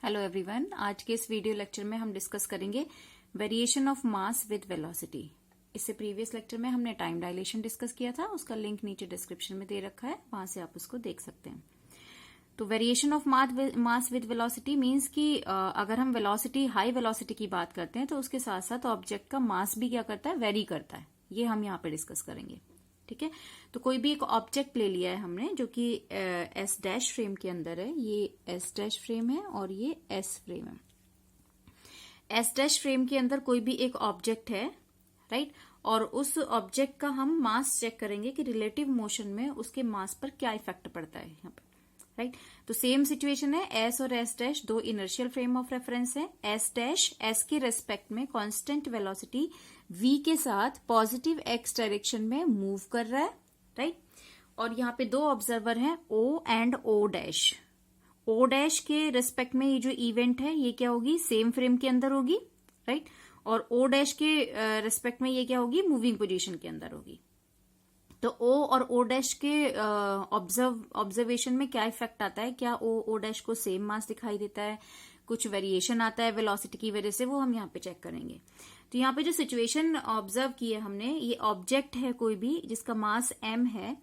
Hello everyone, आज के इस वीडियो लेक्चर में हम डिस्कस करेंगे variation of mass with velocity. इससे प्रीवियस लेक्चर में हमने टाइम डायलेशन डिस्कस किया था, उसका लिंक नीचे डिस्क्रिप्शन में दे रखा है, वहां से आप उसको देख सकते हैं। तो variation of mass with velocity means कि अगर हम वेलोसिटी हाई वेलोसिटी की बात करते हैं तो उसके साथ साथ ऑब्जेक्ट का मास भी क्या करता है, वेरी करता है। ये हम यहाँ पे डिस्कस करेंगे। ठीक है, तो कोई भी एक ऑब्जेक्ट ले लिया है हमने जो कि एस डैश फ्रेम के अंदर है। ये एस डैश फ्रेम है और ये एस फ्रेम है। एस डैश फ्रेम के अंदर कोई भी एक ऑब्जेक्ट है, राइट, और उस ऑब्जेक्ट का हम मास चेक करेंगे कि रिलेटिव मोशन में उसके मास पर क्या इफेक्ट पड़ता है यहाँ पे, राइट। तो सेम सिचुएशन है, एस और एस डैश दो इनर्शियल फ्रेम ऑफ रेफरेंस है। एस डैश एस के रेस्पेक्ट में कांस्टेंट वेलोसिटी v के साथ पॉजिटिव एक्स डायरेक्शन में मूव कर रहा है, राइट। और यहाँ पे दो ऑब्जर्वर हैं, O and O dash. O dash के रेस्पेक्ट में ये जो इवेंट है ये क्या होगी, सेम फ्रेम के अंदर होगी, राइट। और O डैश के रेस्पेक्ट में ये क्या होगी, मूविंग पोजीशन के अंदर होगी। तो O और O डैश के ऑब्जर्वेशन में क्या इफेक्ट आता है, क्या O डैश को सेम मास दिखाई देता है, कुछ वेरिएशन आता है वेलोसिटी की वजह से, वो हम यहाँ पे चेक करेंगे। तो यहाँ पे जो सिचुएशन ऑब्जर्व की है हमने, ये ऑब्जेक्ट है कोई भी जिसका मास m है,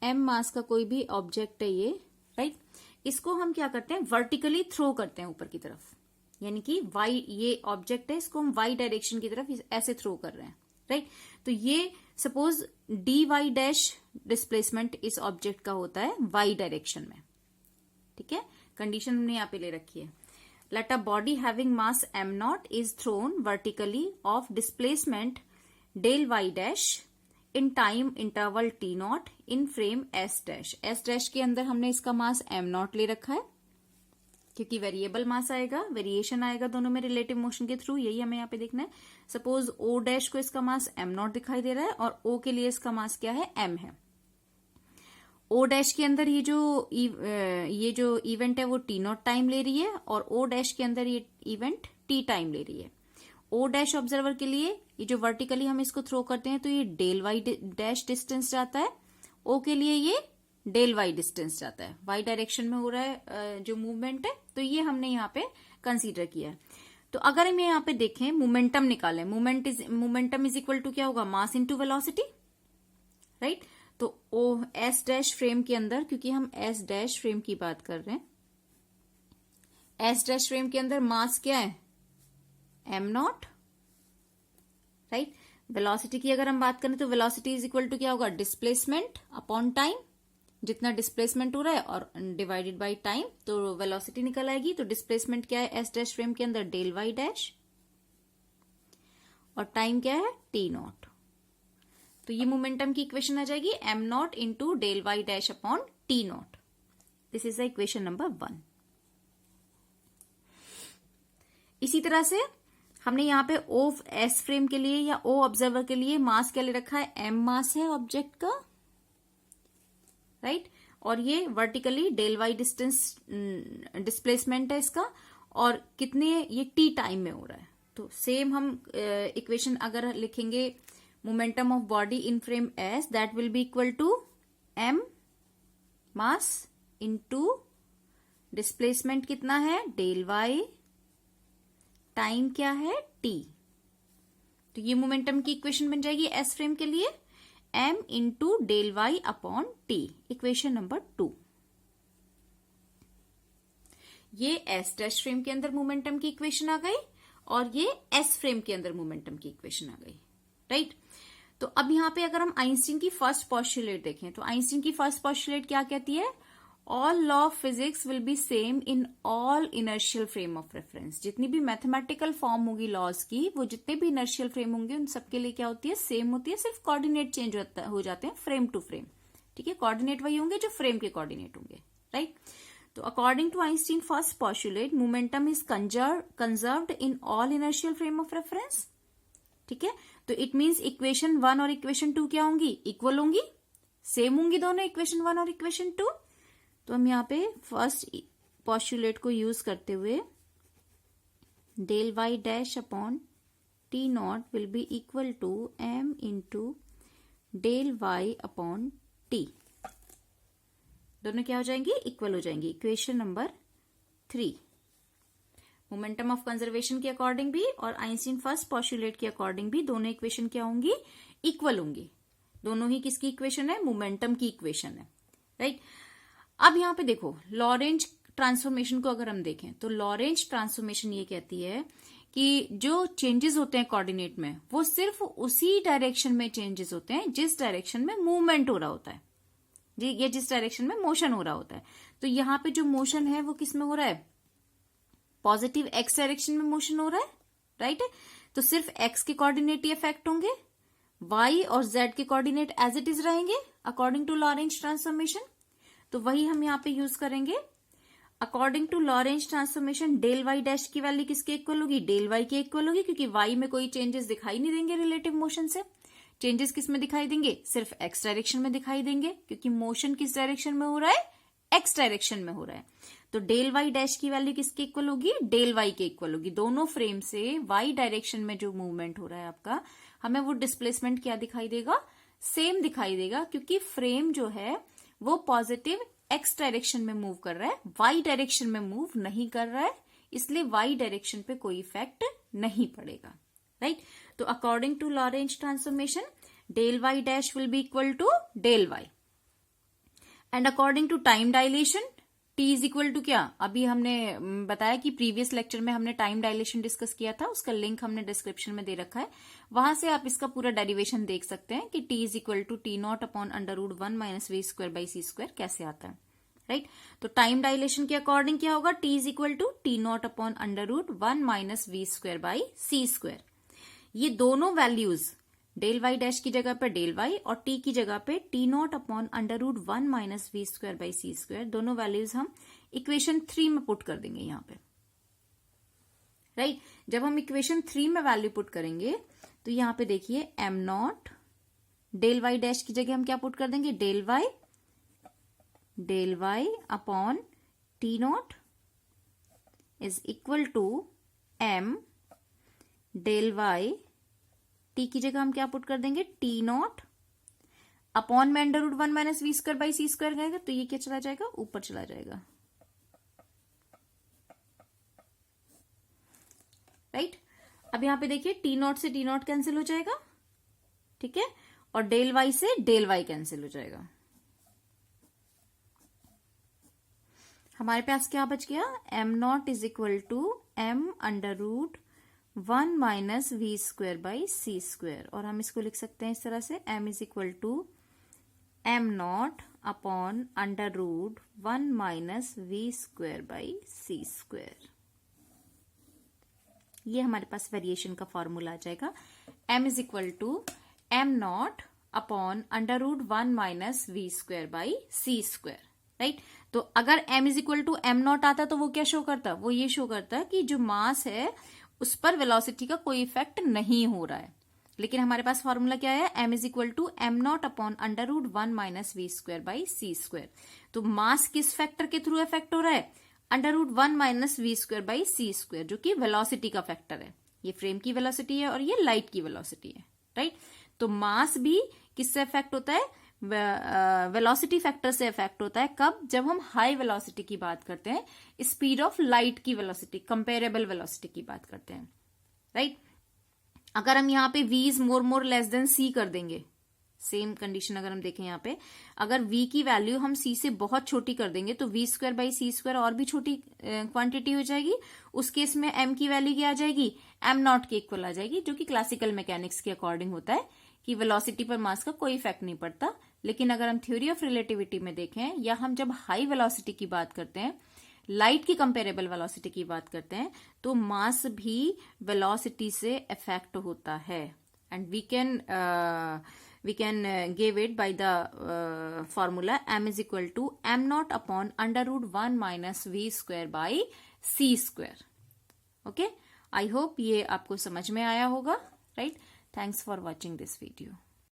m मास का कोई भी ऑब्जेक्ट है ये, राइट। इसको हम क्या करते हैं, वर्टिकली थ्रो करते हैं ऊपर की तरफ, यानी कि y, ये ऑब्जेक्ट है, इसको हम y डायरेक्शन की तरफ ऐसे थ्रो कर रहे हैं, राइट। तो ये सपोज dy डैश डिस्प्लेसमेंट इस ऑब्जेक्ट का होता है y डायरेक्शन में। ठीक है, कंडीशन हमने यहाँ पे ले रखी है। Let a body having mass m naught is thrown vertically of displacement del y dash in time interval t naught in frame s dash। s dash के अंदर हमने इसका मास m naught ले रखा है क्योंकि वेरिएबल मास आएगा, वेरिएशन आएगा दोनों में रिलेटिव मोशन के थ्रू, यही हमें यहाँ पे देखना है। सपोज o डैश को इसका मास m naught दिखाई दे रहा है और o के लिए इसका मास क्या है, m है। O डैश के अंदर ये जो इवेंट है वो टी नॉट टाइम ले रही है और O डैश के अंदर ये इवेंट टी टाइम ले रही है। O डैश ऑब्जर्वर के लिए ये जो वर्टिकली हम इसको थ्रो करते हैं तो ये डेल वाई डैश डिस्टेंस जाता है, O के लिए ये डेल वाई डिस्टेंस जाता है, वाई डायरेक्शन में हो रहा है जो मूवमेंट है, तो ये हमने यहाँ पे कंसीडर किया है। तो अगर हम यहाँ पे देखें, मोमेंटम निकालें, मोमेंटम इज इक्वल टू क्या होगा, मास इनटू वेलोसिटी, राइट। तो ओ एस डैश फ्रेम के अंदर, क्योंकि हम एस डैश फ्रेम की बात कर रहे हैं, एस डैश फ्रेम के अंदर मास क्या है, एम नॉट, राइट। वेलोसिटी की अगर हम बात करें तो वेलोसिटी इज इक्वल टू क्या होगा, डिस्प्लेसमेंट अपॉन टाइम, जितना डिस्प्लेसमेंट हो रहा है और डिवाइडेड बाय टाइम, तो वेलोसिटी निकल आएगी। तो डिस्प्लेसमेंट क्या है एस डैश फ्रेम के अंदर, डेल वाई डैश, और टाइम क्या है, टी नॉट। तो ये मोमेंटम की इक्वेशन आ जाएगी, m not into del Y dash upon T not. This is the equation number 1। इसी तरह से हमने यहाँ पे O एस फ्रेम के लिए या O ऑब्जर्वर के लिए मास क्या ले रखा है, m मास है ऑब्जेक्ट का, राइट। और ये vertically del Y distance displacement है इसका, और कितने, ये t टाइम में हो रहा है। तो सेम हम इक्वेशन अगर लिखेंगे, momentum of body in frame S that will be equal to m mass into displacement कितना है, डेल y, टाइम क्या है, t। तो ये मोमेंटम की इक्वेशन बन जाएगी S फ्रेम के लिए, m into del y upon t, equation number 2। ये S डैश फ्रेम के अंदर मोमेंटम की इक्वेशन आ गई और ये S फ्रेम के अंदर मोमेंटम की इक्वेशन आ गई, राइट। तो अब यहाँ पे अगर हम आइंस्टीन की फर्स्ट पोस्टुलेट देखें तो आइंस्टीन की फर्स्ट पोस्टुलेट क्या कहती है, all law of physics will be same in all inertial frame of reference. जितनी भी मैथमेटिकल फॉर्म होगी लॉज की, वो जितने भी इनर्शियल फ्रेम होंगे उन सबके लिए क्या होती है, सेम होती है, सिर्फ कोऑर्डिनेट चेंज हो जाते हैं फ्रेम टू फ्रेम। ठीक है, कोऑर्डिनेट वही होंगे जो फ्रेम के कोऑर्डिनेट होंगे, राइट। तो according to Einstein first postulate, momentum is conserved in all inertial frame of reference. ठीक है, तो इट मीन्स इक्वेशन 1 और इक्वेशन 2 क्या होंगी, इक्वल होंगी, सेम होंगी दोनों, इक्वेशन 1 और इक्वेशन 2। तो हम यहाँ पे फर्स्ट पोस्टुलेट को यूज करते हुए del Y dash upon T not will be equal to m into del Y upon T, दोनों क्या हो जाएंगी, इक्वल हो जाएंगी। Equation number 3। Momentum of conservation के अकॉर्डिंग भी और आइंस्टीन फर्स्ट पोस्टुलेट के अकॉर्डिंग भी दोनों इक्वेशन क्या होंगी, इक्वल होंगी। दोनों ही किसकी इक्वेशन है, मोमेंटम की इक्वेशन है, राइट। अब यहां पे देखो लॉरेंज ट्रांसफॉर्मेशन को अगर हम देखें तो लॉरेंज ट्रांसफॉर्मेशन ये कहती है कि जो चेंजेस होते हैं कोऑर्डिनेट में वो सिर्फ उसी डायरेक्शन में चेंजेस होते हैं जिस डायरेक्शन में मूवमेंट हो रहा होता है, ये जिस डायरेक्शन में मोशन हो रहा होता है। तो यहाँ पे जो मोशन है वो किस में हो रहा है, पॉजिटिव एक्स डायरेक्शन में मोशन हो रहा है, राइट है। तो सिर्फ एक्स के कोऑर्डिनेट ही इफेक्ट होंगे, वाई और जेड के कोऑर्डिनेट एज इट इज रहेंगे अकॉर्डिंग टू लॉरेंज ट्रांसफॉर्मेशन। तो वही हम यहाँ पे यूज करेंगे। According to Lorentz transformation del Y dash की वैल्यू किसके इक्वल होगी, डेल वाई के इक्वल होगी, क्योंकि वाई में कोई चेंजेस दिखाई नहीं देंगे रिलेटिव मोशन से। चेंजेस किस में दिखाई देंगे, सिर्फ एक्स डायरेक्शन में दिखाई देंगे, क्योंकि मोशन किस डायरेक्शन में हो रहा है, एक्स डायरेक्शन में हो रहा है। तो डेल वाई डैश की वैल्यू किसके इक्वल होगी, डेल वाई के इक्वल होगी। दोनों फ्रेम से वाई डायरेक्शन में जो मूवमेंट हो रहा है आपका, हमें वो डिस्प्लेसमेंट क्या दिखाई देगा, सेम दिखाई देगा, क्योंकि फ्रेम जो है वो पॉजिटिव एक्स डायरेक्शन में मूव कर रहा है, वाई डायरेक्शन में मूव नहीं कर रहा है, इसलिए वाई डायरेक्शन पे कोई इफेक्ट नहीं पड़ेगा, राइट। तो according to Lorentz transformation del Y dash will be equal to del Y, and according to time dilation T is equal to क्या, अभी हमने बताया कि प्रीवियस लेक्चर में हमने टाइम डायलेशन डिस्कस किया था, उसका लिंक हमने डिस्क्रिप्शन में दे रखा है, वहां से आप इसका पूरा डेरिवेशन देख सकते हैं कि T is equal to T not upon under root 1 minus V square by C square कैसे आता है, राइट। तो टाइम डायलेशन के अकॉर्डिंग क्या होगा, T is equal to T not upon under root 1 minus V square by C square. ये दोनों values del Y dash की जगह पर डेल वाई और टी की जगह पे T not upon under root 1 minus V square by C square, दोनों वैल्यूज हम इक्वेशन 3 में पुट कर देंगे यहाँ पे, राइट। जब हम इक्वेशन 3 में वैल्यू पुट करेंगे तो यहाँ पे देखिए M not del Y dash की जगह हम क्या पुट कर देंगे, del Y upon T not is equal to M del Y, T की जगह हम क्या पुट कर देंगे, टी नॉट अपॉन में under root 1 minus V square by C square रहेगा, तो ये क्या चला जाएगा, ऊपर चला जाएगा, राइट। अब यहां पे देखिए टी नॉट से टी नॉट कैंसिल हो जाएगा, ठीक है, और डेल वाई से डेल वाई कैंसिल हो जाएगा। हमारे पास क्या बच गया, M not is equal to M under root 1 minus V square by C square, और हम इसको लिख सकते हैं इस तरह से, m is equal to M not upon under root 1 minus V square by C square. ये हमारे पास वेरिएशन का फॉर्मूला आ जाएगा, m is equal to M not upon under root 1 minus V square by C square, right. तो अगर m is equal to M not आता तो वो क्या शो करता, वो ये शो करता कि जो मास है उस पर वेलोसिटी का कोई इफेक्ट नहीं हो रहा है। लेकिन हमारे पास फॉर्मूला क्या है, m is equal to M not upon under root 1 minus V square by C square. तो मास किस फैक्टर के थ्रू इफेक्ट हो रहा है, under root 1 minus V square by C square, जो कि वेलोसिटी का फैक्टर है। ये फ्रेम की वेलोसिटी है और ये लाइट की वेलोसिटी है, राइट। तो मास भी किससे इफेक्ट होता है, वेलोसिटी फैक्टर से इफेक्ट होता है। कब, जब हम हाई वेलोसिटी की बात करते हैं, स्पीड ऑफ लाइट की वेलोसिटी, कंपेरेबल वेलोसिटी की बात करते हैं, राइट। अगर हम यहाँ पे v is more less than c कर देंगे, सेम कंडीशन अगर हम देखें यहाँ पे, अगर v की वैल्यू हम c से बहुत छोटी कर देंगे तो V square by C square और भी छोटी क्वांटिटी हो जाएगी। उस केस में m की वैल्यू क्या आ जाएगी, m नॉट के इक्वल आ जाएगी, जो कि क्लासिकल मैकेनिक्स के अकॉर्डिंग होता है कि वेलोसिटी पर मास का कोई इफेक्ट नहीं पड़ता। लेकिन अगर हम थ्योरी ऑफ रिलेटिविटी में देखें, या हम जब हाई वेलोसिटी की बात करते हैं, लाइट की कंपेरेबल वेलोसिटी की बात करते हैं, तो मास भी वेलोसिटी से इफेक्ट होता है। And we can give it by the formula m is equal to M not upon under root 1 minus V square by C square. Okay, I hope ये आपको समझ में आया होगा, राइट। Thanks for watching this video.